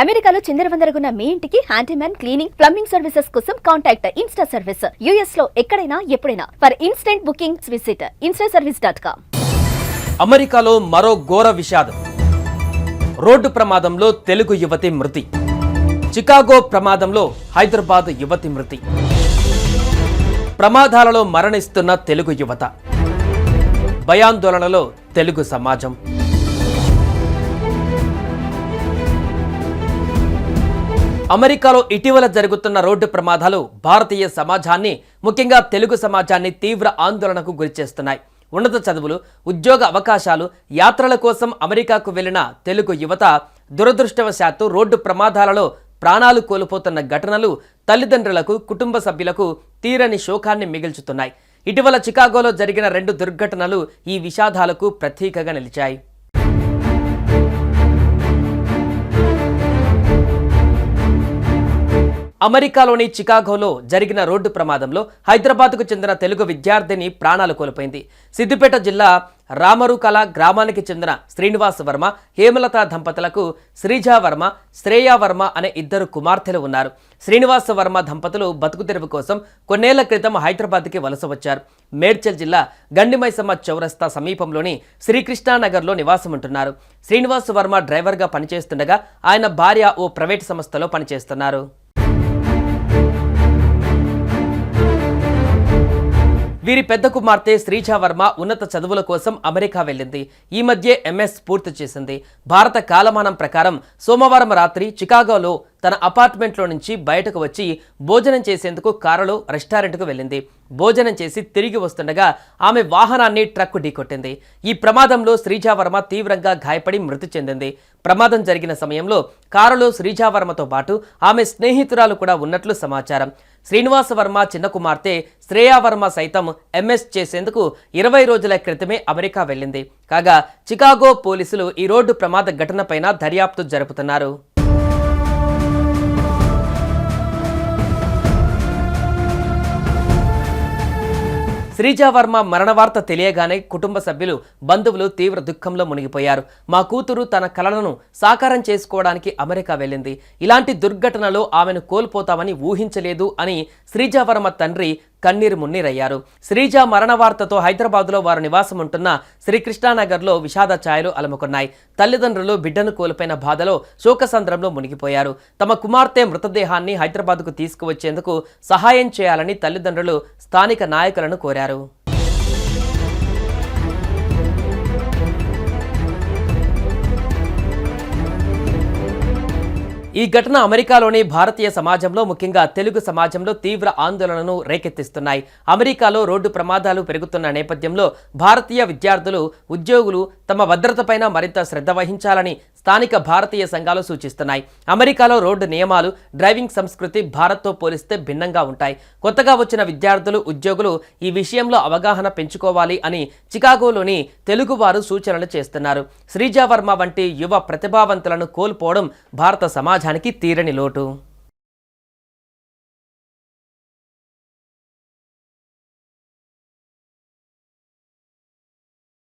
అమెరికాలో చిందరవందరగున్న మీ ఇంటికి handyman, cleaning, plumbing services కోసం కాంటాక్ట్ ఇన్స్టా సర్వీస్. యుఎస్ లో ఎక్కడైనా ఎప్పుడైనా. For instant bookings visit instaservice.com. అమెరికాలో మరో ఘోర విషాదం. రోడ్డు ప్రమాదంలో తెలుగు యువతి మృతి. చికాగో ప్రమాదంలో హైదరాబాద్ యువతి మృతి. ప్రమాదాలలో మరణిస్తున్న తెలుగు యువత. భయాందోళనలో తెలుగు సమాజం. అమెరికాలో ఇటీవల జరుగుతున్న రోడ్డు ప్రమాదాలు భారతీయ సమాజాన్ని, ముఖ్యంగా తెలుగు సమాజాన్ని తీవ్ర ఆందోళనకు గురిచేస్తున్నాయి. ఉన్నత చదువులు, ఉద్యోగ అవకాశాలు, యాత్రల కోసం అమెరికాకు వెళ్లిన తెలుగు యువత దురదృష్టవశాత్తు రోడ్డు ప్రమాదాలలో ప్రాణాలు కోల్పోతున్న ఘటనలు తల్లిదండ్రులకు, కుటుంబ సభ్యులకు తీరని శోకాన్ని మిగిల్చుతున్నాయి. ఇటీవల చికాగోలో జరిగిన 2 దుర్ఘటనలు ఈ విషాదాలకు ప్రతీకగా నిలిచాయి. అమెరికాలోని చికాగోలో జరిగిన రోడ్డు ప్రమాదంలో హైదరాబాద్కు చెందిన తెలుగు విద్యార్థిని ప్రాణాలు కోల్పోయింది. సిద్దిపేట జిల్లా రామరుకల గ్రామానికి చెందిన శ్రీనివాస్ వర్మ, హేమలత దంపతులకు శ్రీజా వర్మ, శ్రేయా వర్మ అనే 2 కుమార్తెలు ఉన్నారు. శ్రీనివాస్ వర్మ దంపతులు బతుకు తెరువు కోసం కొన్నేళ్ల క్రితం హైదరాబాద్కి వలస వచ్చారు. మేడ్చల్ జిల్లా గండిమైసమ్మ చౌరస్తా సమీపంలోని శ్రీకృష్ణానగర్లో నివాసం ఉంటున్నారు. శ్రీనివాస్ వర్మ డ్రైవర్గా పనిచేస్తుండగా ఆయన భార్య ఓ ప్రైవేట్ సంస్థలో పనిచేస్తున్నారు. వీరి పెద్ద కుమార్తె శ్రీజా వర్మ ఉన్నత చదువుల కోసం అమెరికా వెళ్ళింది. ఈ మధ్య ఎంఎస్ పూర్తి చేసింది. భారత కాలమానం ప్రకారం సోమవారం రాత్రి చికాగోలో తన అపార్ట్మెంట్లో నుంచి బయటకు వచ్చి భోజనం చేసేందుకు కారులో రెస్టారెంట్కు వెళ్ళింది. భోజనం చేసి తిరిగి వస్తుండగా ఆమె వాహనాన్ని ట్రక్కు ఢీకొట్టింది. ఈ ప్రమాదంలో శ్రీజా వర్మ తీవ్రంగా గాయపడి మృతి చెందింది. ప్రమాదం జరిగిన సమయంలో కారులో శ్రీజా వర్మతో పాటు ఆమె స్నేహితురాలు కూడా ఉన్నట్లు సమాచారం. శ్రీనివాస వర్మ చిన్న కుమార్తె శ్రేయా వర్మ సైతం ఎంఎస్ చేసేందుకు 20 రోజుల క్రితమే అమెరికా వెళ్ళింది. కాగా చికాగో పోలీసులు ఈ రోడ్డు ప్రమాద ఘటనపైన దర్యాప్తు జరుపుతున్నారు. శ్రీజా వర్మ మరణ వార్త తెలియగానే కుటుంబ సభ్యులు, బంధువులు తీవ్ర దుఃఖంలో మునిగిపోయారు. మా కూతురు తన కలలను సాకారం చేసుకోవడానికి అమెరికా వెళ్ళింది. ఇలాంటి దుర్ఘటనలో ఆమెను కోల్పోతామని ఊహించలేదు అని శ్రీజా వర్మ తండ్రి కన్నీరు మున్నీరయ్యారు. శ్రీజా మరణ వార్తతో హైదరాబాద్లో వారు నివాసం ఉంటున్న శ్రీకృష్ణానగర్లో విషాద ఛాయలు అలముకున్నాయి. తల్లిదండ్రులు బిడ్డను కోల్పోయిన బాధలో శోకసంద్రంలో మునిగిపోయారు. తమ కుమార్తె మృతదేహాన్ని హైదరాబాద్కు తీసుకువచ్చేందుకు సహాయం చేయాలని తల్లిదండ్రులు స్థానిక నాయకులను కోరారు. ఈ ఘటన అమెరికాలోని భారతీయ సమాజంలో, ముఖ్యంగా తెలుగు సమాజంలో తీవ్ర ఆందోళనను రేకెత్తిస్తున్నాయి. అమెరికాలో రోడ్డు ప్రమాదాలు పెరుగుతున్న నేపథ్యంలో భారతీయ విద్యార్థులు, ఉద్యోగులు తమ భద్రతపైన మరింత శ్రద్ధ వహించాలని స్థానిక భారతీయ సంఘాలు సూచిస్తున్నాయి. అమెరికాలో రోడ్డు నియమాలు, డ్రైవింగ్ సంస్కృతి భారత్తో పోలిస్తే భిన్నంగా ఉంటాయి. కొత్తగా వచ్చిన విద్యార్థులు, ఉద్యోగులు ఈ విషయంలో అవగాహన పెంచుకోవాలి అని చికాగోలోని తెలుగువారు సూచనలు చేస్తున్నారు. శ్రీజా వర్మ వంటి యువ ప్రతిభావంతులను కోల్పోవడం భారత సమాజానికి తీరని లోటు.